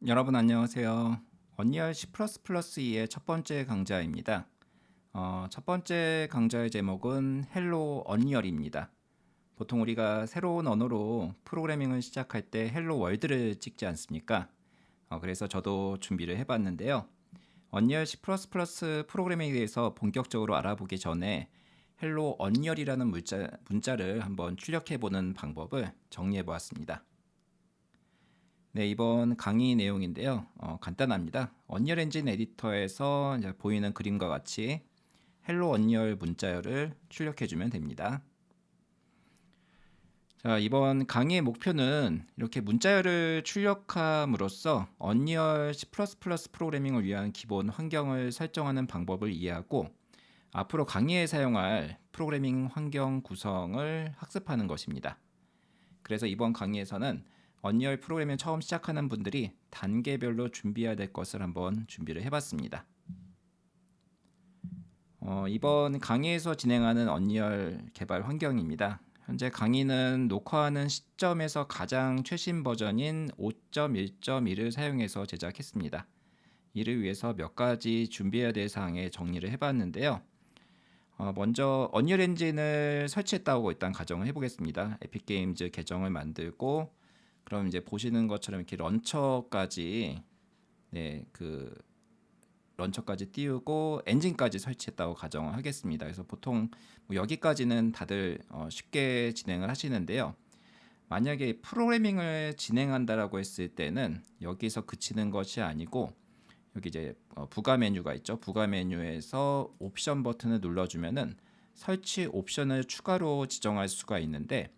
여러분 안녕하세요. 언리얼 C++의 첫 번째 강좌입니다. 첫 번째 강좌의 제목은 헬로 언리얼입니다. 보통 우리가 새로운 언어로 프로그래밍을 시작할 때 헬로 월드를 찍지 않습니까? 그래서 저도 준비를 해봤는데요. 언리얼 C++ 프로그래밍에 대해서 본격적으로 알아보기 전에 헬로 언리얼이라는 문자를 한번 출력해보는 방법을 정리해보았습니다. 네, 이번 강의 내용인데요. 간단합니다. 언리얼 엔진 에디터에서 이제 보이는 그림과 같이 헬로 언리얼 문자열을 출력해주면 됩니다. 자, 이번 강의의 목표는 이렇게 문자열을 출력함으로써 언리얼 C++ 프로그래밍을 위한 기본 환경을 설정하는 방법을 이해하고 앞으로 강의에 사용할 프로그래밍 환경 구성을 학습하는 것입니다. 그래서 이번 강의에서는 언리얼 프로그래밍 처음 시작하는 분들이 단계별로 준비해야 될 것을 한번 준비를 해봤습니다. 이번 강의에서 진행하는 언리얼 개발 환경입니다. 현재 강의는 녹화하는 시점에서 가장 최신 버전인 5.1.1을 사용해서 제작했습니다. 이를 위해서 몇 가지 준비해야 될 사항에 정리를 해봤는데요. 먼저 언리얼 엔진을 설치했다고 일단 가정을 해보겠습니다. 에픽게임즈 계정을 만들고 그럼 이제 보시는 것처럼 이렇게 런처까지 런처까지 띄우고 엔진까지 설치했다고 가정을 하겠습니다. 그래서 보통 뭐 여기까지는 다들 쉽게 진행을 하시는데요. 만약에 프로그래밍을 진행한다라고 했을 때는 여기서 그치는 것이 아니고 여기 이제 부가 메뉴가 있죠. 부가 메뉴에서 옵션 버튼을 눌러주면은 설치 옵션을 추가로 지정할 수가 있는데,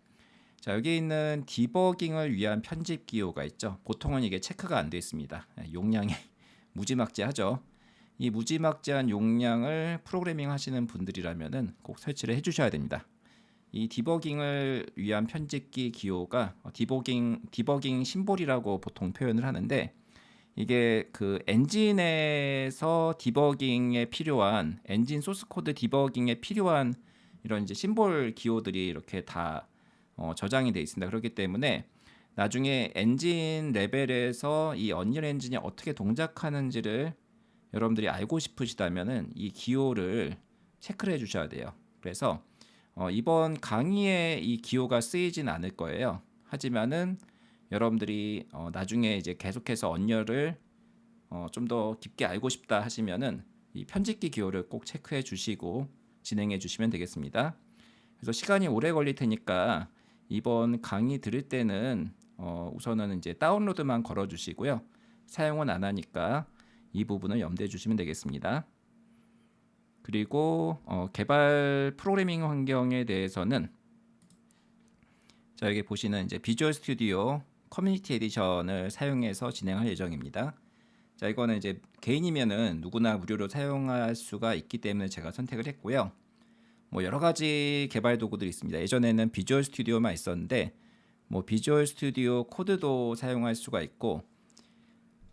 자, 여기 있는 디버깅을 위한 편집 기호가 있죠. 보통은 이게 체크가 안 되어 있습니다. 용량이 무지막지하죠. 이 무지막지한 용량을 프로그래밍 하시는 분들이라면은 꼭 설치를 해주셔야 됩니다. 이 디버깅을 위한 편집기 기호가 디버깅 심볼이라고 보통 표현을 하는데, 이게 그 엔진에서 디버깅에 필요한 엔진 소스 코드 디버깅에 필요한 이런 이제 심볼 기호들이 이렇게 다 저장이 되어 있습니다. 그렇기 때문에 나중에 엔진 레벨에서 이 언리얼 엔진이 어떻게 동작하는지를 여러분들이 알고 싶으시다면은 이 기호를 체크를 해주셔야 돼요. 그래서 이번 강의에 이 기호가 쓰이진 않을 거예요. 하지만은 여러분들이 나중에 이제 계속해서 언리얼을 좀 더 깊게 알고 싶다 하시면은 이 편집기 기호를 꼭 체크해 주시고 진행해 주시면 되겠습니다. 그래서 시간이 오래 걸릴 테니까 이번 강의 들을 때는 우선은 이제 다운로드만 걸어 주시고요. 사용은 안 하니까 이 부분을 염두에 주시면 되겠습니다. 그리고 개발 프로그래밍 환경에 대해서는 자, 여기 보시는 이제 비주얼 스튜디오 커뮤니티 에디션을 사용해서 진행할 예정입니다. 자, 이거는 이제 개인이면은 누구나 무료로 사용할 수가 있기 때문에 제가 선택을 했고요. 뭐 여러 가지 개발 도구들이 있습니다. 예전에는 비주얼 스튜디오만 있었는데 뭐 비주얼 스튜디오 코드도 사용할 수가 있고,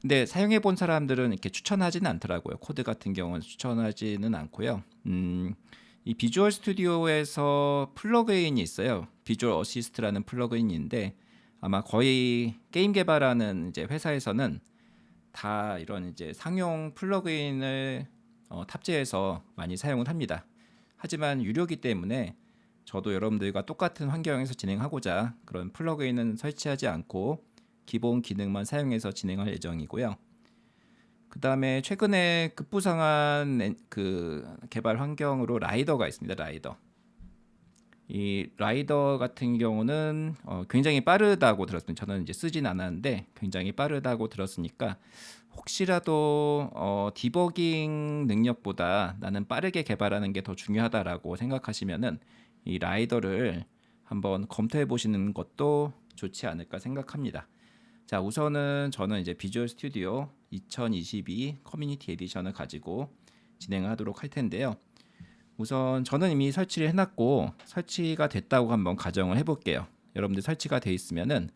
근데 사용해 본 사람들은 이렇게 추천하지는 않더라고요. 코드 같은 경우는 추천하지는 않고요. 이 비주얼 스튜디오에서 플러그인이 있어요. 비주얼 어시스트라는 플러그인인데 아마 거의 게임 개발하는 이제 회사에서는 다 이런 이제 상용 플러그인을 탑재해서 많이 사용을 합니다. 하지만 유료이기 때문에 저도 여러분들과 똑같은 환경에서 진행하고자 그런 플러그인은 설치하지 않고 기본 기능만 사용해서 진행할 예정이고요. 그 다음에 최근에 급부상한 그 개발 환경으로 라이더가 있습니다. 라이더. 이 라이더 같은 경우는 굉장히 빠르다고 들었습니다. 저는 이제 쓰진 않았는데 굉장히 빠르다고 들었으니까 혹시라도 디버깅 능력보다 나는 빠르게 개발하는 게 더 중요하다라고 생각하시면은 이 라이더를 한번 검토해 보시는 것도 좋지 않을까 생각합니다. 자, 우선은 저는 이제 비주얼 스튜디오 2022 커뮤니티 에디션을 가지고 진행하도록 할 텐데요. 우선 저는 이미 설치를 해놨고 설치가 됐다고 한번 가정을 해볼게요. 여러분들 설치가 돼 있으면은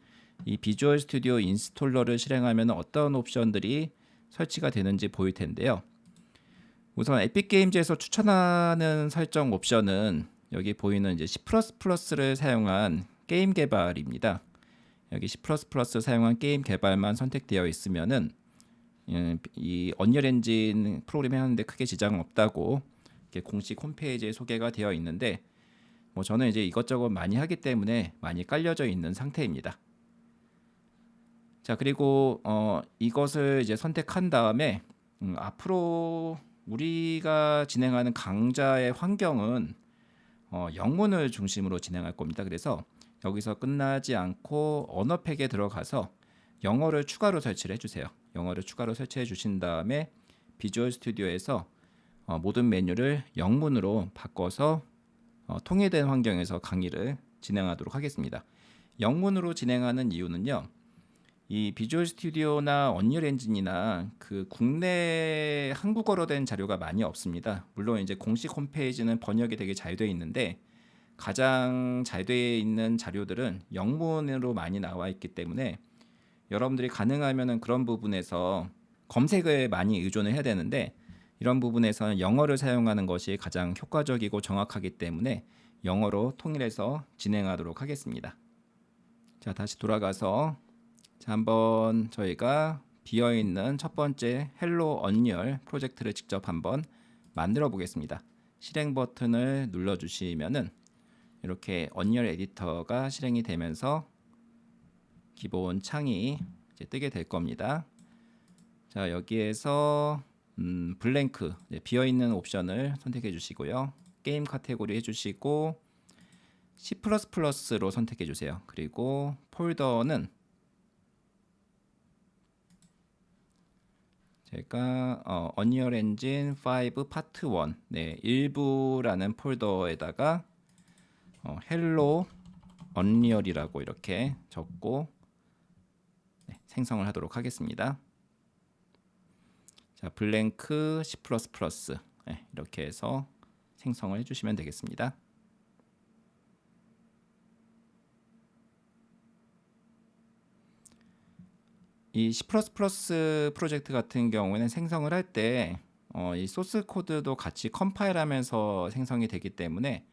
이 비주얼 스튜디오 인스톨러를 실행하면 어떤 옵션들이 설치가 되는지 보일 텐데요. 우선 에픽게임즈에서 추천하는 설정 옵션은 여기 보이는 이제 C++를 사용한 게임 개발입니다. 여기 C++ 사용한 게임 개발만 선택되어 있으면은 이 언리얼 엔진 프로그래밍 하는데 크게 지장은 없다고 이렇게 공식 홈페이지에 소개가 되어 있는데 뭐 저는 이제 이것저것 많이 하기 때문에 많이 깔려져 있는 상태입니다. 자, 그리고 이것을 이제 선택한 다음에 앞으로 우리가 진행하는 강좌의 환경은 영문을 중심으로 진행할 겁니다. 그래서 여기서 끝나지 않고 언어팩에 들어가서 영어를 추가로 설치를 해주세요. 영어를 추가로 설치해 주신 다음에 비주얼 스튜디오에서 모든 메뉴를 영문으로 바꿔서 통일된 환경에서 강의를 진행하도록 하겠습니다. 영문으로 진행하는 이유는요. 이 비주얼 스튜디오나 언리얼 엔진이나 그 국내 한국어로 된 자료가 많이 없습니다. 물론 이제 공식 홈페이지는 번역이 되게 잘 되어 있는데 가장 잘 되어 있는 자료들은 영문으로 많이 나와 있기 때문에 여러분들이 가능하면은 그런 부분에서 검색을 많이 의존을 해야 되는데 이런 부분에서는 영어를 사용하는 것이 가장 효과적이고 정확하기 때문에 영어로 통일해서 진행하도록 하겠습니다. 자, 다시 돌아가서 자, 한번 저희가 비어있는 첫 번째 헬로 언리얼 프로젝트를 직접 한번 만들어 보겠습니다. 실행 버튼을 눌러 주시면은 이렇게 언리얼 에디터가 실행이 되면서 기본 창이 이제 뜨게 될 겁니다. 자, 여기에서 블랭크 비어있는 옵션을 선택해 주시고요. 게임 카테고리 해주시고 C++로 선택해 주세요. 그리고 폴더는 제가 언리얼 엔진 5 파트 1 일부라는 폴더에다가 헬로 언리얼이라고 이렇게 적고 생성을 하도록 하겠습니다. 자, 블랭크 C++ 이렇게 해서 생성을 해주시면 되겠습니다. 이 C++ 프로젝트 같은 경우에는 생성을 할 때 이 소스 코드도 같이 컴파일하면서 생성이 되기 때문에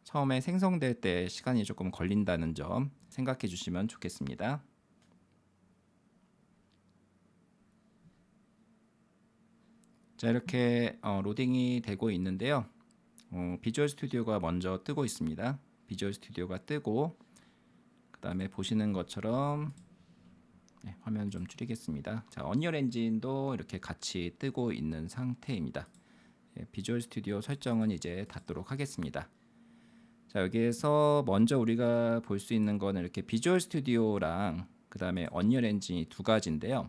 처음에 생성될 때 시간이 조금 걸린다는 점 생각해 주시면 좋겠습니다. 자, 이렇게 로딩이 되고 있는데요. 비주얼 스튜디오가 먼저 뜨고 있습니다. 비주얼 스튜디오가 뜨고 그 다음에 보시는 것처럼 화면 좀 줄이겠습니다. 자, 언리얼 엔진도 이렇게 같이 뜨고 있는 상태입니다. 비주얼 스튜디오 설정은 이제 닫도록 하겠습니다. 자, 여기에서 먼저 우리가 볼 수 있는 거는 이렇게 비주얼 스튜디오랑 그 다음에 언리얼 엔진이 두 가지인데요.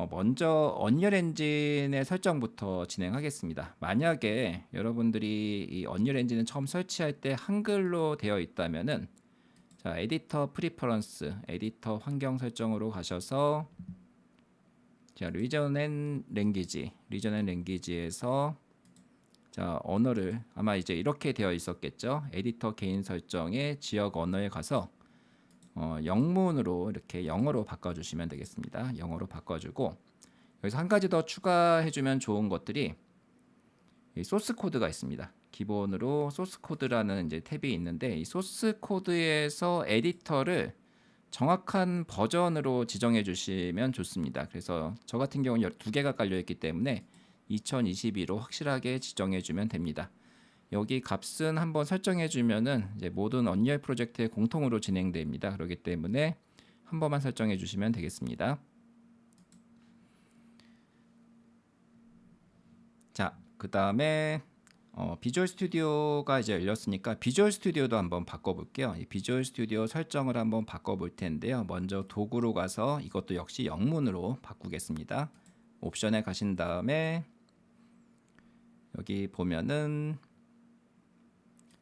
먼저 언리얼 엔진의 설정부터 진행하겠습니다. 만약에 여러분들이 이 언리얼 엔진을 처음 설치할 때 한글로 되어 있다면은 자, 에디터 프리퍼런스, 에디터 환경 설정으로 가셔서 자, 리전 앤 랭귀지에서 자, 언어를 아마 이제 이렇게 되어 있었겠죠. 에디터 개인 설정의 지역 언어에 가서 영문으로 이렇게 영어로 바꿔주시면 되겠습니다. 영어로 바꿔주고 여기서 한 가지 더 추가해주면 좋은 것들이 이 소스 코드가 있습니다. 기본으로 소스 코드라는 이제 탭이 있는데 이 소스 코드에서 에디터를 정확한 버전으로 지정해 주시면 좋습니다. 그래서 저 같은 경우는 12개가 깔려 있기 때문에 2022로 확실하게 지정해 주면 됩니다. 여기 값은 한번 설정해 주면은 이제 모든 언리얼 프로젝트에 공통으로 진행됩니다. 그렇기 때문에 한 번만 설정해 주시면 되겠습니다. 자, 그 다음에 비주얼 스튜디오가 이제 열렸으니까 비주얼 스튜디오도 한번 바꿔볼게요. 이 비주얼 스튜디오 설정을 한번 바꿔볼 텐데요. 먼저 도구로 가서 이것도 역시 영문으로 바꾸겠습니다. 옵션에 가신 다음에 여기 보면은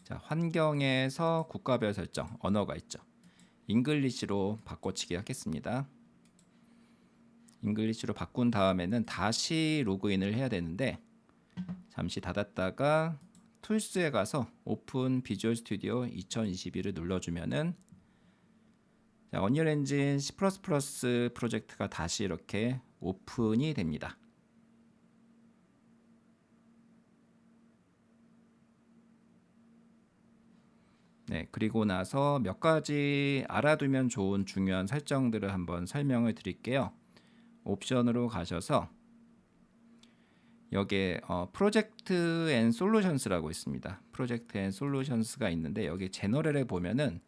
자, 환경에서 국가별 설정, 언어가 있죠. 잉글리시로 바꿔치기 하겠습니다. 잉글리시로 바꾼 다음에는 다시 로그인을 해야 되는데 잠시 닫았다가 툴스에 가서 오픈 비주얼 스튜디오 2022를 눌러주면은 자, 언리얼 엔진 C++ 프로젝트가 다시 이렇게 오픈이 됩니다. 네, 그리고 나서 몇 가지 알아두면 좋은 중요한 설정들을 한번 설명을 드릴게요. 옵션으로 가셔서 여기에 프로젝트 앤 솔루션스라고 있습니다. 프로젝트 앤 솔루션스가 있는데 여기 제너럴에 보면은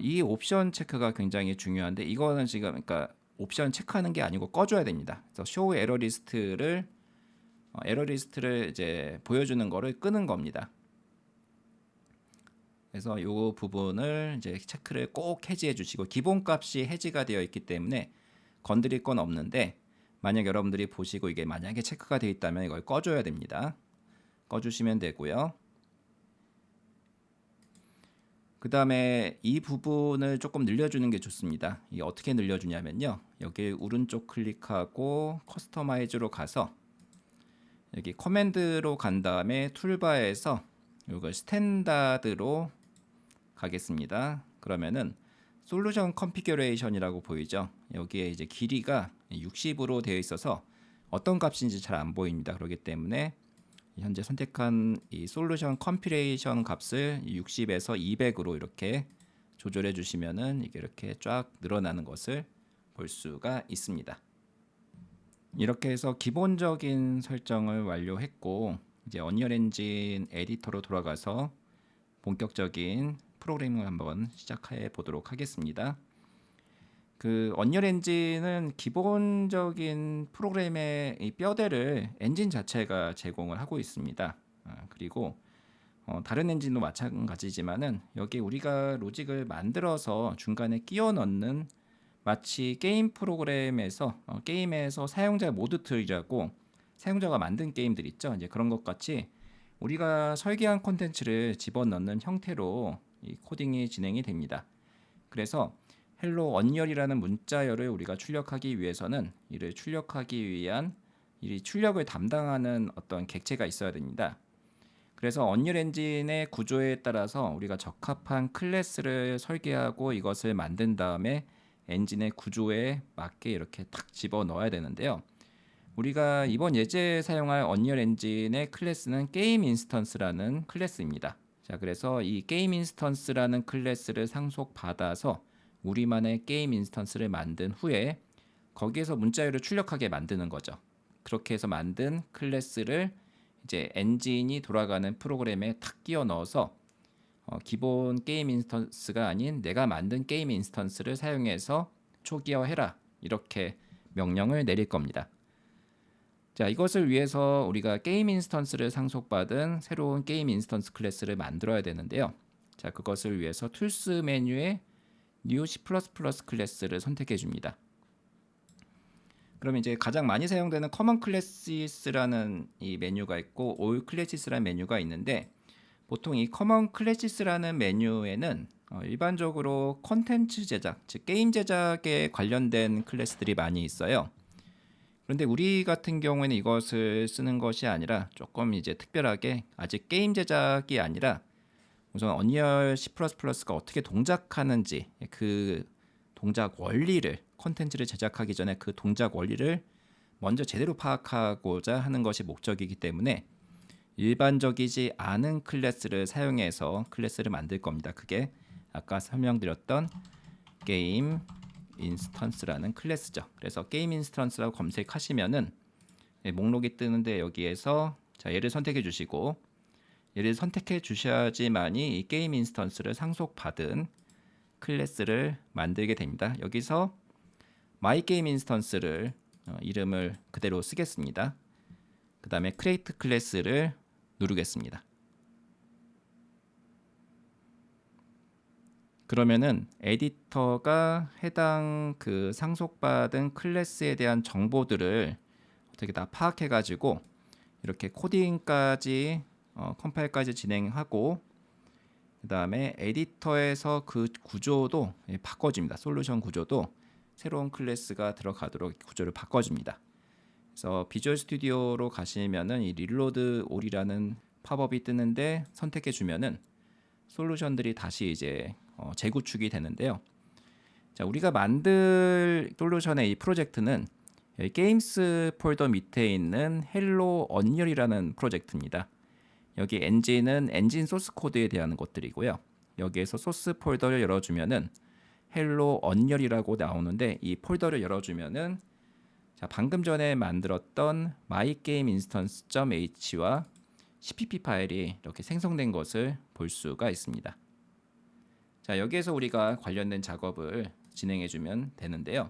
이 옵션 체크가 굉장히 중요한데 이거는 지금 그러니까 옵션 체크하는 게 아니고 꺼줘야 됩니다. 그래서 쇼 에러 리스트를 이제 보여주는 거를 끄는 겁니다. 그래서 이 부분을 이제 체크를 꼭 해지해 주시고 기본값이 해지가 되어 있기 때문에 건드릴 건 없는데 만약 여러분들이 보시고 이게 만약에 체크가 되어 있다면 이걸 꺼줘야 됩니다. 꺼주시면 되고요. 그 다음에 이 부분을 조금 늘려주는 게 좋습니다. 이게 어떻게 늘려주냐면요. 여기 오른쪽 클릭하고 커스터마이즈로 가서 여기 커맨드로 간 다음에 툴바에서 이걸 스탠다드로 가겠습니다. 그러면은 솔루션 컨피규레이션이라고 보이죠. 여기에 이제 길이가 60으로 되어 있어서 어떤 값인지 잘 안 보입니다. 그렇기 때문에 현재 선택한 이 솔루션 컴피레이션 값을 60에서 200으로 이렇게 조절해 주시면은 이게 이렇게 쫙 늘어나는 것을 볼 수가 있습니다. 이렇게 해서 기본적인 설정을 완료했고 이제 언리얼 엔진 에디터로 돌아가서 본격적인 프로그래밍을 한번 시작해 보도록 하겠습니다. 그 언리얼 엔진은 기본적인 프로그램의 이 뼈대를 엔진 자체가 제공을 하고 있습니다. 그리고 다른 엔진도 마찬가지지만은 여기 우리가 로직을 만들어서 중간에 끼워 넣는 마치 게임 프로그램에서 게임에서 사용자 모드 툴이라고 사용자가 만든 게임들 있죠. 이제 그런 것 같이 우리가 설계한 콘텐츠를 집어넣는 형태로 이 코딩이 진행이 됩니다. 그래서 헬로 언리얼이라는 문자열을 우리가 출력하기 위해서는 이를 출력하기 위한 이 출력을 담당하는 어떤 객체가 있어야 됩니다. 그래서 언리얼 엔진의 구조에 따라서 우리가 적합한 클래스를 설계하고 이것을 만든 다음에 엔진의 구조에 맞게 이렇게 탁 집어 넣어야 되는데요. 우리가 이번 예제에 사용할 언리얼 엔진의 클래스는 게임 인스턴스라는 클래스입니다. 자, 그래서 이 게임 인스턴스라는 클래스를 상속받아서 우리만의 게임 인스턴스를 만든 후에 거기에서 문자열을 출력하게 만드는 거죠. 그렇게 해서 만든 클래스를 이제 엔진이 돌아가는 프로그램에 탁 끼워 넣어서 기본 게임 인스턴스가 아닌 내가 만든 게임 인스턴스를 사용해서 초기화해라 이렇게 명령을 내릴 겁니다. 자, 이것을 위해서 우리가 게임 인스턴스를 상속받은 새로운 게임 인스턴스 클래스를 만들어야 되는데요. 자, 그것을 위해서 툴스 메뉴에 New C++ 클래스를 선택해 줍니다. 그럼 이제 가장 많이 사용되는 Common Classes라는 이 메뉴가 있고 All Classes라는 메뉴가 있는데 보통 이 Common Classes라는 메뉴에는 일반적으로 콘텐츠 제작, 즉 게임 제작에 관련된 클래스들이 많이 있어요. 그런데 우리 같은 경우에는 이것을 쓰는 것이 아니라 조금 이제 특별하게 아직 게임 제작이 아니라 우선 언리얼 C++가 어떻게 동작하는지 그 동작 원리를 콘텐츠를 제작하기 전에 그 동작 원리를 먼저 제대로 파악하고자 하는 것이 목적이기 때문에 일반적이지 않은 클래스를 사용해서 클래스를 만들 겁니다. 그게 아까 설명드렸던 게임 인스턴스라는 클래스죠. 그래서 게임 인스턴스라고 검색하시면은 목록이 뜨는데 여기에서 자, 얘를 선택해 주시고 얘를 선택해 주셔야지만이 이 게임 인스턴스를 상속받은 클래스를 만들게 됩니다. 여기서 my game instance를 이름을 그대로 쓰겠습니다. 그 다음에 create 클래스를 누르겠습니다. 그러면은 에디터가 해당 그 상속받은 클래스에 대한 정보들을 어떻게 다 파악해 가지고 이렇게 코딩까지 컴파일까지 진행하고 그 다음에 에디터에서 그 구조도 바꿔줍니다. 솔루션 구조도 새로운 클래스가 들어가도록 구조를 바꿔줍니다. 그래서 비주얼 스튜디오로 가시면은 이 릴로드 올이라는 팝업이 뜨는데 선택해 주면은 솔루션들이 다시 이제 재구축이 되는데요. 자, 우리가 만들 솔루션의 이 프로젝트는 게임스 폴더 밑에 있는 헬로 언리얼이라는 프로젝트입니다. 여기 엔진은 엔진 소스 코드에 대한 것들이고요. 여기에서 소스 폴더를 열어주면은 헬로 언열이라고 나오는데 이 폴더를 열어주면은 자, 방금 전에 만들었던 mygameinstance.h와 cpp 파일이 이렇게 생성된 것을 볼 수가 있습니다. 자, 여기에서 우리가 관련된 작업을 진행해주면 되는데요.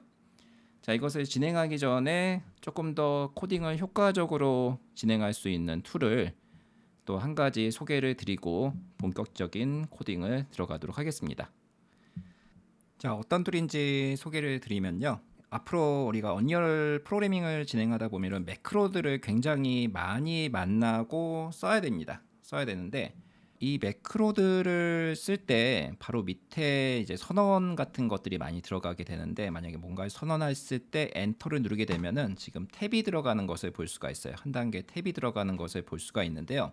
자, 이것을 진행하기 전에 조금 더 코딩을 효과적으로 진행할 수 있는 툴을 또 한 가지 소개를 드리고 본격적인 코딩을 들어가도록 하겠습니다. 자, 어떤 툴인지 소개를 드리면요. 앞으로 우리가 언리얼 프로그래밍을 진행하다 보면 매크로들을 굉장히 많이 만나고 써야 됩니다. 써야 되는데 이 매크로들을 쓸 때 바로 밑에 이제 선언 같은 것들이 많이 들어가게 되는데 만약에 뭔가를 선언했을 때 엔터를 누르게 되면은 지금 탭이 들어가는 것을 볼 수가 있어요. 한 단계 탭이 들어가는 것을 볼 수가 있는데요.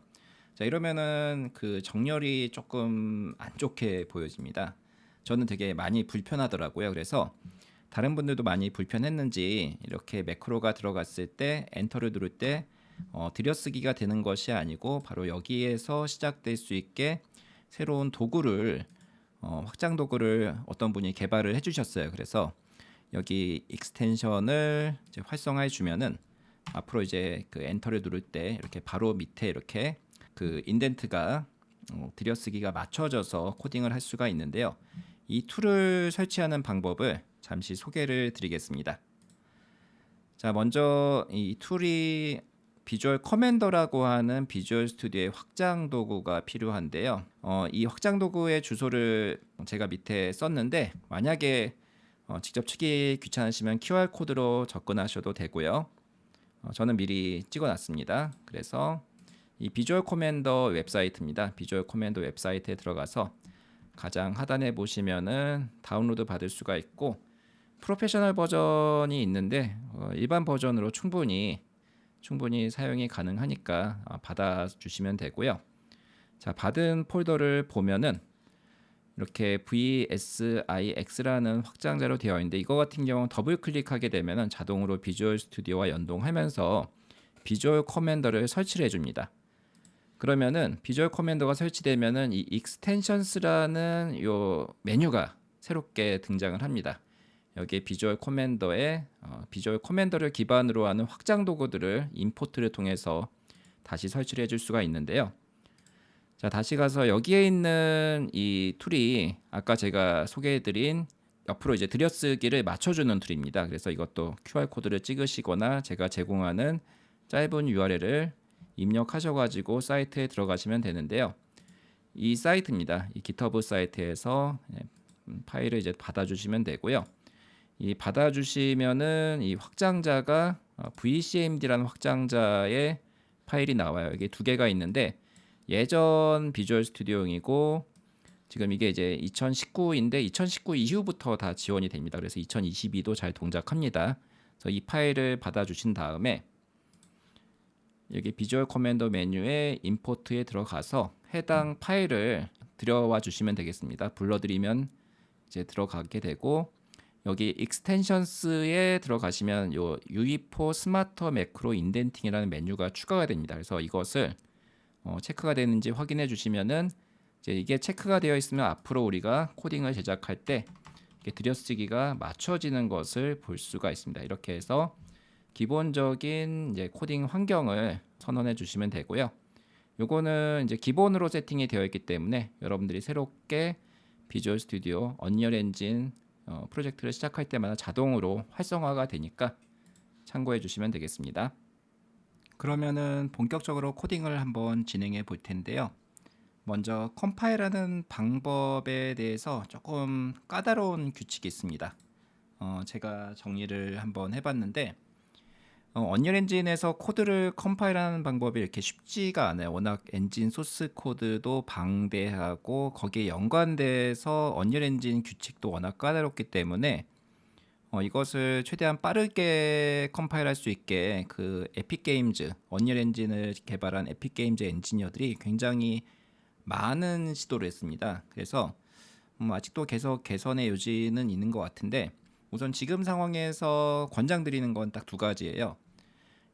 자, 이러면은 그 정렬이 조금 안 좋게 보여집니다. 저는 되게 많이 불편하더라고요. 그래서 다른 분들도 많이 불편했는지 이렇게 매크로가 들어갔을 때 엔터를 누를 때 들여쓰기가 되는 것이 아니고 바로 여기에서 시작될 수 있게 새로운 도구를 확장 도구를 어떤 분이 개발을 해주셨어요. 그래서 여기 익스텐션을 이제 활성화해 주면은 앞으로 이제 그 엔터를 누를 때 이렇게 바로 밑에 이렇게 그 인덴트가 들여쓰기가 맞춰져서 코딩을 할 수가 있는데요. 이 툴을 설치하는 방법을 잠시 소개를 드리겠습니다. 자, 먼저 이 툴이 비주얼 커맨더라고 하는 비주얼 스튜디오의 확장 도구가 필요한데요. 이 확장 도구의 주소를 제가 밑에 썼는데 만약에 직접 치기 귀찮으시면 QR 코드로 접근하셔도 되고요. 저는 미리 찍어놨습니다. 그래서 이 비주얼 커맨더 웹사이트입니다. 비주얼 커맨더 웹사이트에 들어가서 가장 하단에 보시면은 다운로드 받을 수가 있고 프로페셔널 버전이 있는데 일반 버전으로 충분히 사용이 가능하니까 받아주시면 되고요. 자, 받은 폴더를 보면은 이렇게 VSIX라는 확장자로 되어 있는데 이거 같은 경우는 더블 클릭하게 되면은 자동으로 비주얼 스튜디오와 연동하면서 비주얼 커맨더를 설치를 해줍니다. 그러면은 비주얼 커맨더가 설치되면은 이 익스텐션스라는 요 메뉴가 새롭게 등장을 합니다. 여기에 비주얼 커맨더에 비주얼 커맨더를 기반으로 하는 확장 도구들을 임포트를 통해서 다시 설치를 해줄 수가 있는데요. 자, 다시 가서 여기에 있는 이 툴이 아까 제가 소개해드린 옆으로 이제 들여쓰기를 맞춰주는 툴입니다. 그래서 이것도 QR 코드를 찍으시거나 제가 제공하는 짧은 URL을 입력하셔가지고 사이트에 들어가시면 되는데요. 이 사이트입니다. 이 GitHub 사이트에서 파일을 이제 받아주시면 되고요. 이 받아주시면은 이 확장자가 VCMD라는 확장자의 파일이 나와요. 이게 두 개가 있는데 예전 비주얼 스튜디오용이고 지금 이게 이제 2019인데 2019 이후부터 다 지원이 됩니다. 그래서 2022도 잘 동작합니다. 그래서 이 파일을 받아주신 다음에 여기 비주얼 커맨더 메뉴에 임포트에 들어가서 해당 파일을 들여와 주시면 되겠습니다. 불러드리면 이제 들어가게 되고 여기 익스텐션스에 들어가시면 요 UE4 스마터 매크로 인덴팅이라는 메뉴가 추가가 됩니다. 그래서 이것을 체크가 되는지 확인해 주시면은 이제 이게 체크가 되어 있으면 앞으로 우리가 코딩을 제작할 때 이렇게 들여쓰기가 맞춰지는 것을 볼 수가 있습니다. 이렇게 해서 기본적인 이제 코딩 환경을 선언해 주시면 되고요. 요거는 이제 기본으로 세팅이 되어 있기 때문에 여러분들이 새롭게 비주얼 스튜디오 언리얼 엔진 프로젝트를 시작할 때마다 자동으로 활성화가 되니까 참고해 주시면 되겠습니다. 그러면은 본격적으로 코딩을 한번 진행해 볼 텐데요. 먼저 컴파일하는 방법에 대해서 조금 까다로운 규칙이 있습니다. 제가 정리를 한번 해봤는데 언리얼 엔진에서 코드를 컴파일하는 방법이 이렇게 쉽지가 않아요. 워낙 엔진 소스 코드도 방대하고 거기에 연관돼서 언리얼 엔진 규칙도 워낙 까다롭기 때문에 이것을 최대한 빠르게 컴파일할 수 있게 그 에픽 게임즈 언리얼 엔진을 개발한 에픽 게임즈 엔지니어들이 굉장히 많은 시도를 했습니다. 그래서 아직도 계속 개선의 여지는 있는 것 같은데 우선 지금 상황에서 권장드리는 건 딱 두 가지예요.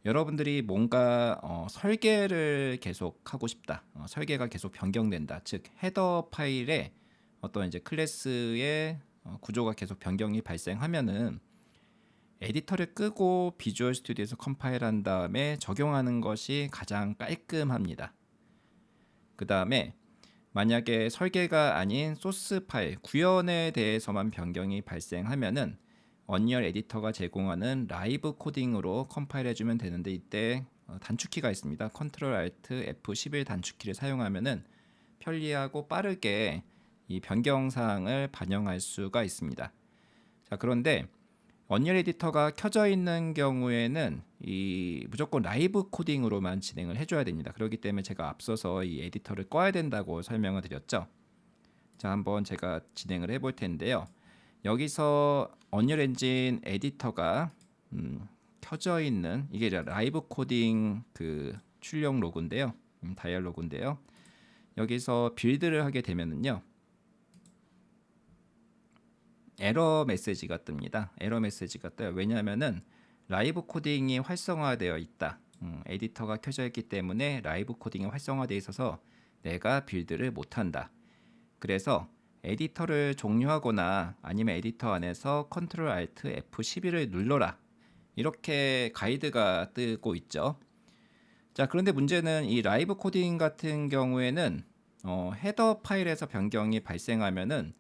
여러분들이 뭔가 설계를 계속 하고 싶다. 설계가 계속 변경된다. 즉 헤더 파일에 어떤 이제 클래스의 구조가 계속 변경이 발생하면은 에디터를 끄고 비주얼 스튜디오에서 컴파일한 다음에 적용하는 것이 가장 깔끔합니다. 그 다음에 만약에 설계가 아닌 소스 파일, 구현에 대해서만 변경이 발생하면은 언리얼 에디터가 제공하는 라이브 코딩으로 컴파일해주면 되는데, 이때 단축키가 있습니다. Ctrl Alt F11 단축키를 사용하면은 편리하고 빠르게 이 변경 사항을 반영할 수가 있습니다. 자, 그런데 언리얼 에디터가 켜져 있는 경우에는 이 무조건 라이브 코딩으로만 진행을 해줘야 됩니다. 그렇기 때문에 제가 앞서서 이 에디터를 꺼야 된다고 설명을 드렸죠. 자, 한번 제가 진행을 해볼 텐데요. 여기서 언리얼 엔진 에디터가 켜져 있는, 이게 라이브 코딩 그 출력 로그인데요. 다이얼로그인데요. 여기서 빌드를 하게 되면은요, 에러 메시지가 뜹니다. 에러 메시지가 떠요. 왜냐하면은 라이브 코딩이 활성화되어 있다. 에디터가 켜져 있기 때문에 라이브 코딩이 활성화되어 있어서 내가 빌드를 못한다. 그래서 에디터를 종료하거나 아니면 에디터 안에서 Ctrl Alt F11을 눌러라, 이렇게 가이드가 뜨고 있죠. 자, 그런데 문제는 이 라이브 코딩 같은 경우에는 헤더 파일에서 변경이 발생하면은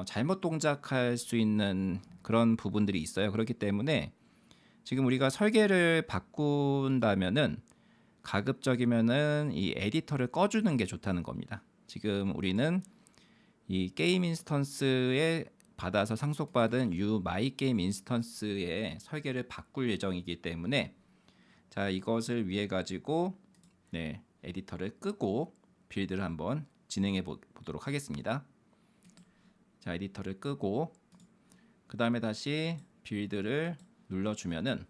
잘못 동작할 수 있는 그런 부분들이 있어요. 그렇기 때문에 지금 우리가 설계를 바꾼다면은 가급적이면은 이 에디터를 꺼주는 게 좋다는 겁니다. 지금 우리는 이 게임 인스턴스에 받아서 상속받은 U 마이 게임 인스턴스의 설계를 바꿀 예정이기 때문에, 자, 이것을 위해 가지고 에디터를 끄고 빌드를 한번 진행해 보도록 하겠습니다. 자, 에디터를 끄고 그 다음에 다시 빌드를 눌러주면은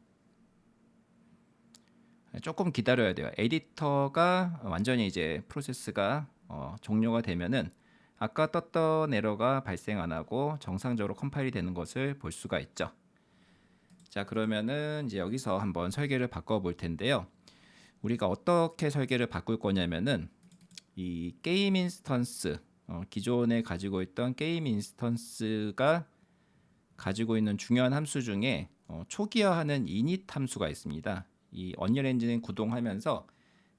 조금 기다려야 돼요. 에디터가 완전히 이제 프로세스가 종료가 되면은 아까 떴던 에러가 발생 안 하고 정상적으로 컴파일이 되는 것을 볼 수가 있죠. 자, 그러면은 이제 여기서 한번 설계를 바꿔 볼 텐데요. 우리가 어떻게 설계를 바꿀 거냐면은 이 게임 인스턴스, 기존에 가지고 있던 게임 인스턴스가 가지고 있는 중요한 함수 중에 초기화하는 init 함수가 있습니다. 이 언리얼 엔진을 구동하면서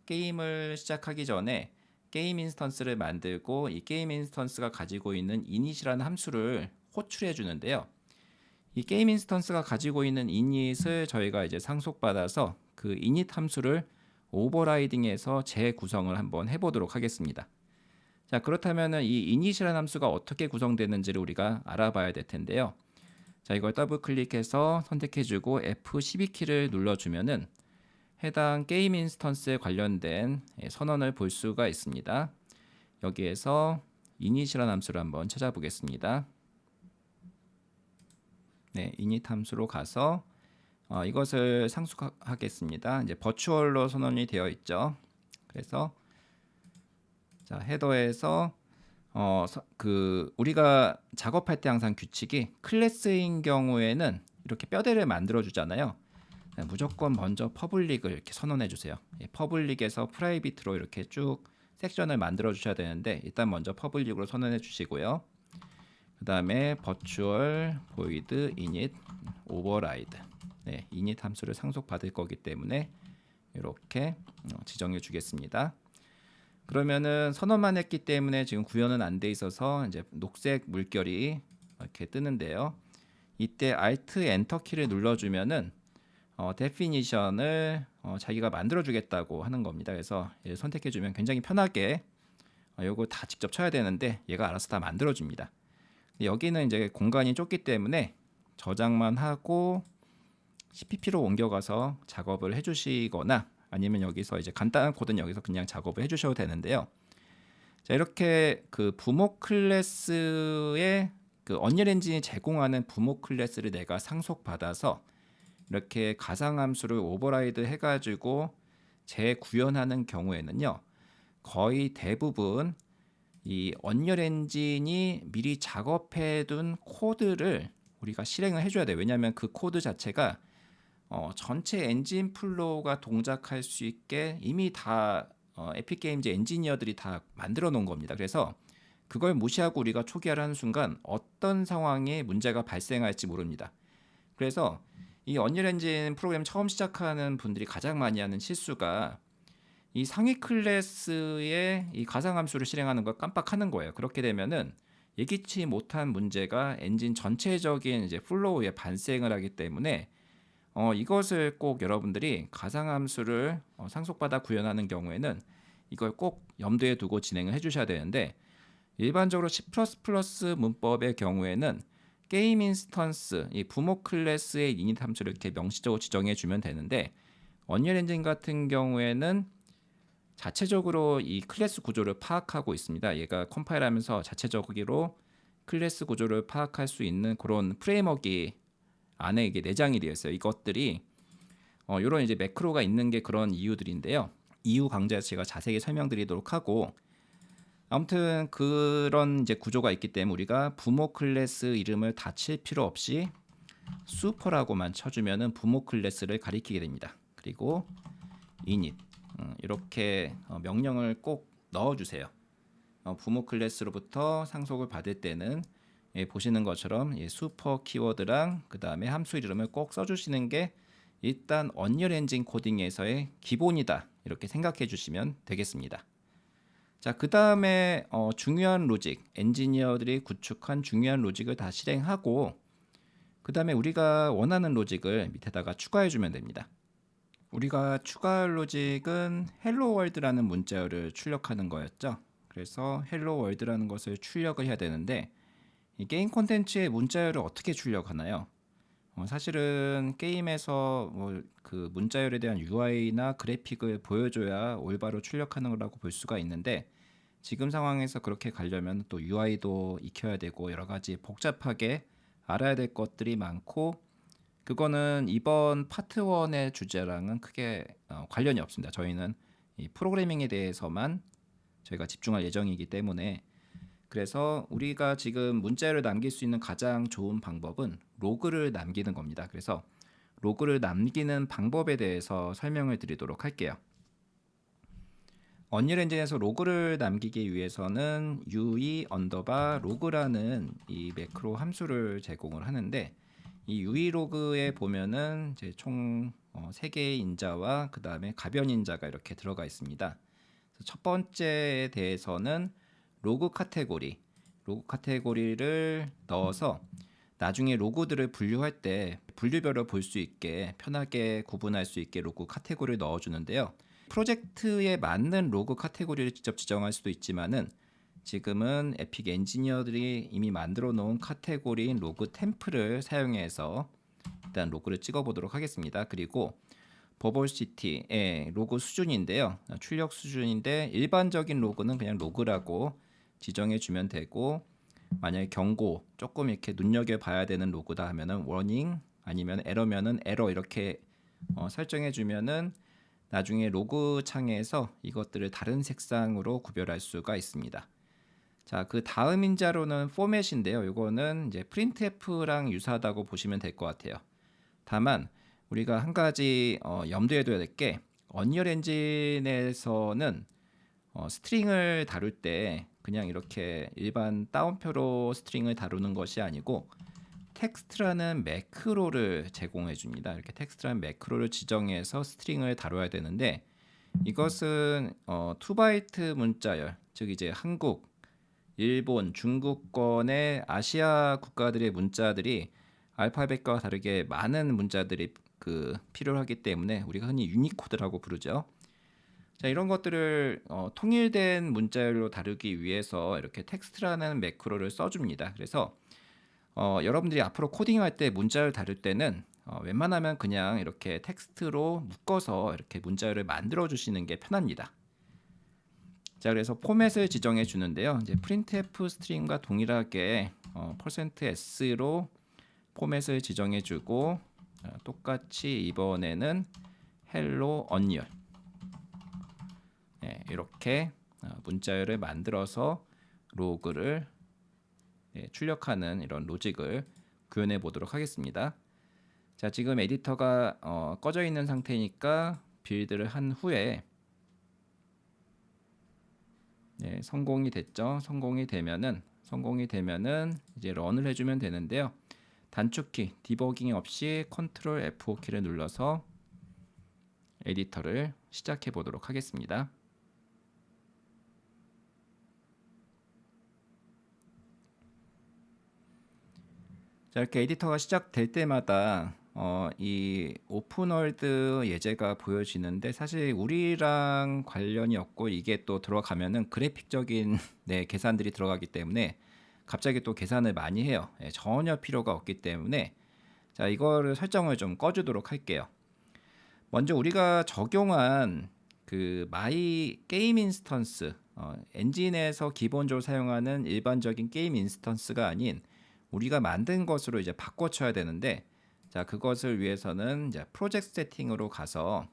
게임을 시작하기 전에 게임 인스턴스를 만들고 이 게임 인스턴스가 가지고 있는 init이라는 함수를 호출해 주는데요. 이 게임 인스턴스가 가지고 있는 init을 저희가 이제 상속받아서 그 init 함수를 오버라이딩해서 재구성을 한번 해보도록 하겠습니다. 자, 그렇다면은 이 init이라는 함수가 어떻게 구성되는지를 우리가 알아봐야 될 텐데요. 자, 이걸 더블 클릭해서 선택해주고 F12키를 눌러주면은 해당 게임 인스턴스에 관련된 선언을 볼 수가 있습니다. 여기에서 init이라는 함수를 한번 찾아보겠습니다. 네, init 함수로 가서 이것을 상속하겠습니다. 이제 버추얼로 선언이 되어 있죠. 그래서 자, 헤더에서 우리가 작업할 때 항상 규칙이 클래스인 경우에는 이렇게 뼈대를 만들어 주잖아요. 무조건 먼저 퍼블릭을 이렇게 선언해 주세요. 퍼블릭에서 프라이빗으로 이렇게 쭉 섹션을 만들어 주셔야 되는데, 일단 먼저 퍼블릭으로 선언해 주시고요. 그 다음에 virtual void init override, init 함수를 상속받을 거기 때문에 이렇게 지정해 주겠습니다. 그러면은 선언만 했기 때문에 지금 구현은 안 돼 있어서 이제 녹색 물결이 이렇게 뜨는데요. 이때 Alt Enter 키를 눌러주면은 definition을 자기가 만들어 주겠다고 하는 겁니다. 그래서 선택해 주면 굉장히 편하게 요거 다 직접 쳐야 되는데 얘가 알아서 다 만들어 줍니다. 여기는 이제 공간이 좁기 때문에 저장만 하고 CPP로 옮겨가서 작업을 해 주시거나 아니면 여기서 이제 간단한 코드는 여기서 그냥 작업을 해 주셔도 되는데요. 자, 이렇게 그 부모 클래스의 그 언리얼 엔진이 제공하는 부모 클래스를 내가 상속받아서 이렇게 가상함수를 오버라이드 해가지고 재구현하는 경우에는요, 거의 대부분 이 언리얼 엔진이 미리 작업해둔 코드를 우리가 실행을 해줘야 돼요. 왜냐하면 그 코드 자체가 전체 엔진 플로우가 동작할 수 있게 이미 다 에픽게임즈 엔지니어들이 다 만들어 놓은 겁니다. 그래서 그걸 무시하고 우리가 초기화를 하는 순간 어떤 상황에 문제가 발생할지 모릅니다. 그래서 이 언리얼 엔진 프로그램 처음 시작하는 분들이 가장 많이 하는 실수가 이 상위 클래스의 이 가상함수를 실행하는 걸 깜빡하는 거예요. 그렇게 되면은 예기치 못한 문제가 엔진 전체적인 이제 플로우에 반생을 하기 때문에 이것을 꼭 여러분들이 가상함수를 상속받아 구현하는 경우에는 이걸 꼭 염두에 두고 진행을 해주셔야 되는데, 일반적으로 C++ 문법의 경우에는 게임 인스턴스, 이 부모 클래스의 이닛 함수를 이렇게 명시적으로 지정해 주면 되는데, 언리얼 엔진 같은 경우에는 자체적으로 이 클래스 구조를 파악하고 있습니다. 얘가 컴파일하면서 자체적으로 클래스 구조를 파악할 수 있는 그런 프레임워크가 안에 이게 내장이 되어 있어요. 이것들이 이런 이제 매크로가 있는 게 그런 이유들인데요. 이유 강좌에서 제가 자세히 설명드리도록 하고, 아무튼 그런 이제 구조가 있기 때문에 우리가 부모 클래스 이름을 다 칠 필요 없이 슈퍼라고만 쳐주면은 부모 클래스를 가리키게 됩니다. 그리고 init 이렇게 명령을 꼭 넣어주세요. 부모 클래스로부터 상속을 받을 때는 보시는 것처럼 슈퍼 키워드랑 그 다음에 함수 이름을 꼭 써주시는 게 일단 언리얼 엔진 코딩에서의 기본이다, 이렇게 생각해 주시면 되겠습니다. 자, 그 다음에 중요한 로직, 엔지니어들이 구축한 중요한 로직을 다 실행하고, 그 다음에 우리가 원하는 로직을 밑에다가 추가해 주면 됩니다. 우리가 추가할 로직은 헬로 월드라는 문자열을 출력하는 거였죠. 그래서 헬로 월드라는 것을 출력을 해야 되는데, 이 게임 콘텐츠의 문자열을 어떻게 출력하나요? 사실은 게임에서 그 문자열에 대한 UI나 그래픽을 보여줘야 올바로 출력하는 거라고 볼 수가 있는데, 지금 상황에서 그렇게 가려면 또 UI도 익혀야 되고 여러 가지 복잡하게 알아야 될 것들이 많고, 그거는 이번 파트 1의 주제랑은 크게 관련이 없습니다. 저희는 이 프로그래밍에 대해서만 저희가 집중할 예정이기 때문에. 그래서 우리가 지금 문자를 남길 수 있는 가장 좋은 방법은 로그를 남기는 겁니다. 그래서 로그를 남기는 방법에 대해서 설명을 드리도록 할게요. 언리얼 엔진에서 로그를 남기기 위해서는 UE_로그라는 이 매크로 함수를 제공을 하는데, 이 UE_로그에 보면은 이제 총 3개의 인자와 그 다음에 가변 인자가 이렇게 들어가 있습니다. 첫 번째에 대해서는 로그 카테고리를 넣어서 나중에 로그들을 분류할 때 분류별로 볼 수 있게 편하게 구분할 수 있게 로그 카테고리를 넣어주는데요. 프로젝트에 맞는 로그 카테고리를 직접 지정할 수도 있지만은 지금은 에픽 엔지니어들이 이미 만들어 놓은 카테고리인 로그 템플을 사용해서 일단 로그를 찍어 보도록 하겠습니다. 그리고 버벌시티의 로그 수준인데요. 출력 수준인데 일반적인 로그는 그냥 로그라고 지정해 주면 되고, 만약에 경고, 조금 이렇게 눈여겨봐야 되는 로그다 하면은 워닝, 아니면 에러면은 에러, 이렇게 설정해 주면은 나중에 로그 창에서 이것들을 다른 색상으로 구별할 수가 있습니다. 자, 그 다음 인자로는 포맷인데요. 이거는 이제 printf랑 유사하다고 보시면 될 것 같아요. 다만 우리가 한 가지 염두에 둬야 될 게, 언리얼 엔진에서는 스트링을 다룰 때 그냥 이렇게 일반 따옴표로 스트링을 다루는 것이 아니고 텍스트라는 매크로를 제공해 줍니다. 이렇게 텍스트라는 매크로를 지정해서 스트링을 다뤄야 되는데, 이것은 2바이트 문자열, 즉 이제 한국, 일본, 중국권의 아시아 국가들의 문자들이 알파벳과 다르게 많은 문자들이 필요하기 때문에 우리가 흔히 유니코드라고 부르죠. 자, 이런 것들을 통일된 문자열로 다루기 위해서 이렇게 텍스트라는 매크로를 써줍니다. 그래서 여러분들이 앞으로 코딩할 때 문자열 다룰 때는 웬만하면 그냥 이렇게 텍스트로 묶어서 이렇게 문자열을 만들어 주시는 게 편합니다. 자, 그래서 포맷을 지정해 주는데요. 이제 printf 스트링과 동일하게 %s로 포맷을 지정해 주고, 똑같이 이번에는 hello 언리얼, 이렇게 문자열을 만들어서 로그를 출력하는 이런 로직을 구현해 보도록 하겠습니다. 자, 지금 에디터가 꺼져 있는 상태니까 빌드를 한 후에 네, 성공이 됐죠. 성공이 되면은 이제 런을 해주면 되는데요. 단축키 디버깅 없이 컨트롤 F5키를 눌러서 에디터를 시작해 보도록 하겠습니다. 자, 이렇게 에디터가 시작될 때마다 이 오픈월드 예제가 보여지는데 사실 우리랑 관련이 없고 이게 또 들어가면은 그래픽적인 네, 계산들이 들어가기 때문에 갑자기 또 계산을 많이 해요. 네, 전혀 필요가 없기 때문에 자, 이거를 설정을 좀 꺼주도록 할게요. 먼저 우리가 적용한 그 마이 게임 인스턴스 엔진에서 기본적으로 사용하는 일반적인 게임 인스턴스가 아닌 우리가 만든 것으로 이제 바꿔쳐야 되는데 자, 그것을 위해서는 이제 프로젝트 세팅으로 가서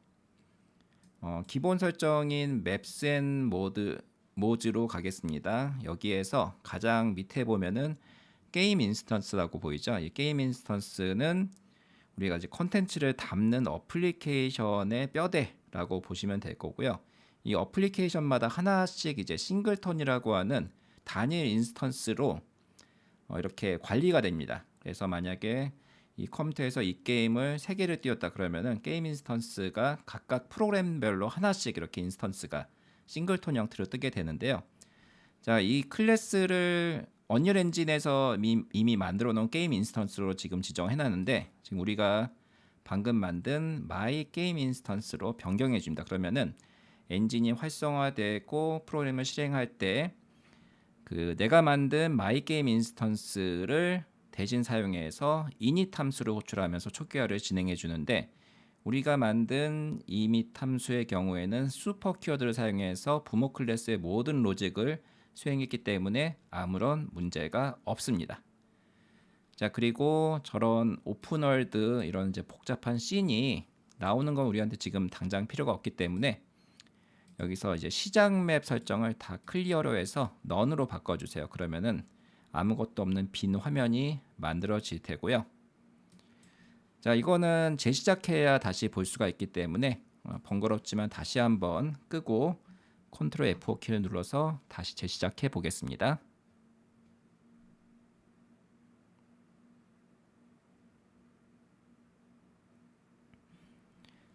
기본 설정인 맵스 앤 모즈로 가겠습니다. 여기에서 가장 밑에 보면은 게임 인스턴스라고 보이죠? 이 게임 인스턴스는 우리가 이제 콘텐츠를 담는 어플리케이션의 뼈대라고 보시면 될 거고요. 이 어플리케이션마다 하나씩 이제 싱글턴이라고 하는 단일 인스턴스로 이렇게 관리가 됩니다. 그래서 만약에 이 컴퓨터에서 이 게임을 3개를 띄웠다 그러면은 게임 인스턴스가 각각 프로그램별로 하나씩 이렇게 인스턴스가 싱글톤 형태로 뜨게 되는데요. 자, 이 클래스를 언리얼 엔진에서 이미 만들어 놓은 게임 인스턴스로 지금 지정해 놨는데 지금 우리가 방금 만든 마이 게임 인스턴스로 변경해 줍니다. 그러면은 엔진이 활성화되고 프로그램을 실행할 때 그 내가 만든 마이 게임 인스턴스를 대신 사용해서 init 함수를 호출하면서 초기화를 진행해 주는데 우리가 만든 init 함수의 경우에는 슈퍼 키워드를 사용해서 부모 클래스의 모든 로직을 수행했기 때문에 아무런 문제가 없습니다. 자, 그리고 저런 오픈월드 이런 이제 복잡한 씬이 나오는 건 우리한테 지금 당장 필요가 없기 때문에 여기서 이제 시작 맵 설정을 다 클리어로 해서 넌으로 바꿔주세요. 그러면은 아무것도 없는 빈 화면이 만들어질 테고요. 자, 이거는 재시작해야 다시 볼 수가 있기 때문에 번거롭지만 다시 한번 끄고 컨트롤 F5키를 눌러서 다시 재시작해 보겠습니다.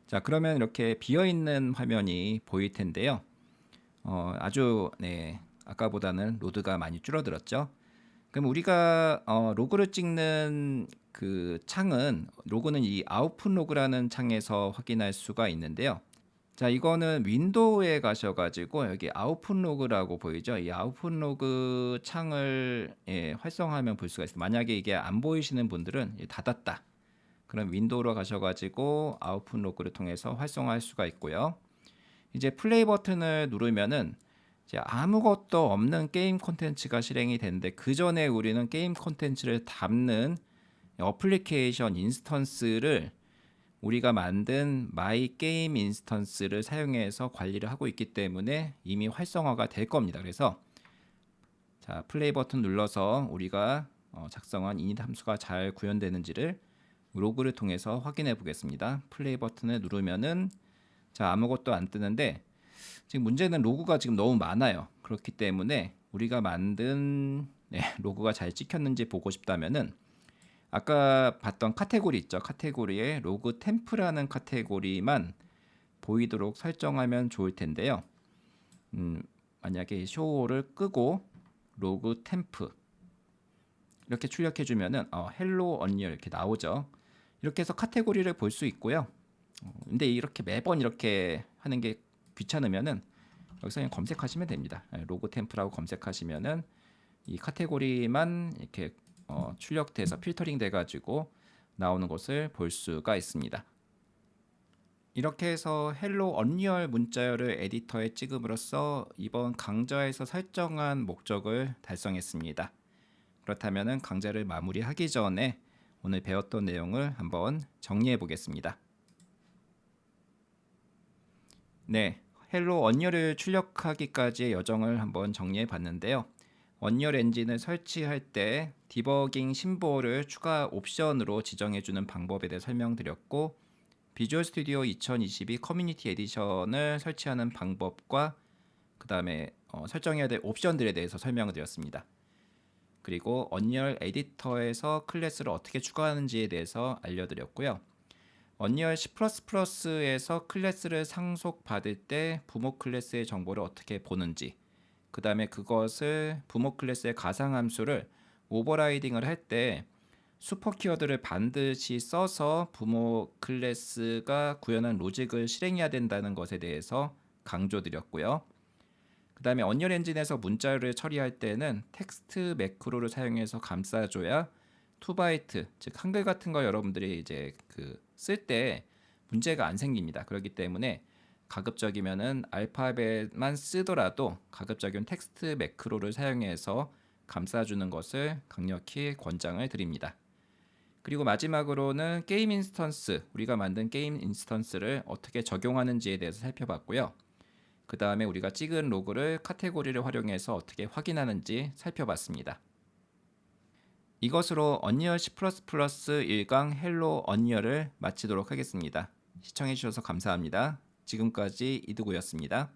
자, 그러면 이렇게 비어있는 화면이 보일 텐데요. 아주 네, 아까보다는 로드가 많이 줄어들었죠. 그럼 우리가 로그를 찍는 그 창은 로그는 이 아웃풋 로그라는 창에서 확인할 수가 있는데요. 자, 이거는 윈도우에 가셔가지고 여기 아웃풋 로그라고 보이죠? 이 아웃풋 로그 창을 활성화하면 볼 수가 있어요. 만약에 이게 안 보이시는 분들은 닫았다. 그럼 윈도우로 가셔가지고 아웃풋 로그를 통해서 활성화할 수가 있고요. 이제 플레이 버튼을 누르면은 이제 아무것도 없는 게임 콘텐츠가 실행이 되는데 그 전에 우리는 게임 콘텐츠를 담는 어플리케이션 인스턴스를 우리가 만든 마이 게임 인스턴스를 사용해서 관리를 하고 있기 때문에 이미 활성화가 될 겁니다. 그래서 자, 플레이 버튼 눌러서 우리가 작성한 init 함수가 잘 구현되는지를 로그를 통해서 확인해 보겠습니다. 플레이 버튼을 누르면은 자, 아무것도 안 뜨는데 지금 문제는 로그가 지금 너무 많아요. 그렇기 때문에 우리가 만든 로그가 잘 찍혔는지 보고 싶다면은 아까 봤던 카테고리 있죠. 카테고리에 로그 템프라는 카테고리만 보이도록 설정하면 좋을 텐데요. 만약에 쇼를 끄고 로그 템프 이렇게 출력해 주면은 헬로 언리얼 이렇게 나오죠. 이렇게 해서 카테고리를 볼 수 있고요. 근데 이렇게 매번 이렇게 하는 게 귀찮으면은 여기서 그냥 검색하시면 됩니다. 로그 템프라고 검색하시면은 이 카테고리만 이렇게 출력돼서 필터링 돼가지고 나오는 것을 볼 수가 있습니다. 이렇게 해서 헬로 언리얼 문자열을 에디터에 찍음으로써 이번 강좌에서 설정한 목적을 달성했습니다. 그렇다면 강좌를 마무리하기 전에 오늘 배웠던 내용을 한번 정리해 보겠습니다. 네, 헬로 언리얼을 출력하기까지의 여정을 한번 정리해 봤는데요. 언리얼 엔진을 설치할 때 디버깅 심볼을 추가 옵션으로 지정해 주는 방법에 대해 설명드렸고 비주얼 스튜디오 2022 커뮤니티 에디션을 설치하는 방법과 그 다음에 설정해야 될 옵션들에 대해서 설명을 드렸습니다. 그리고 언리얼 에디터에서 클래스를 어떻게 추가하는지에 대해서 알려드렸고요. 언리얼 C++에서 클래스를 상속받을 때 부모 클래스의 정보를 어떻게 보는지, 그 다음에 그것을 부모 클래스의 가상함수를 오버라이딩을 할 때 슈퍼 키워드를 반드시 써서 부모 클래스가 구현한 로직을 실행해야 된다는 것에 대해서 강조드렸고요. 그 다음에 언리얼 엔진에서 문자를 처리할 때는 텍스트 매크로를 사용해서 감싸줘야 2바이트, 즉 한글 같은 거 여러분들이 이제 쓸 때 문제가 안 생깁니다. 그렇기 때문에 가급적이면은 알파벳만 쓰더라도 가급적이면 텍스트 매크로를 사용해서 감싸주는 것을 강력히 권장을 드립니다. 그리고 마지막으로는 게임 인스턴스, 우리가 만든 게임 인스턴스를 어떻게 적용하는지에 대해서 살펴봤고요. 그 다음에 우리가 찍은 로그를 카테고리를 활용해서 어떻게 확인하는지 살펴봤습니다. 이것으로 언리얼 C++ 1강 헬로 언리얼을 마치도록 하겠습니다. 시청해주셔서 감사합니다. 지금까지 이두구였습니다.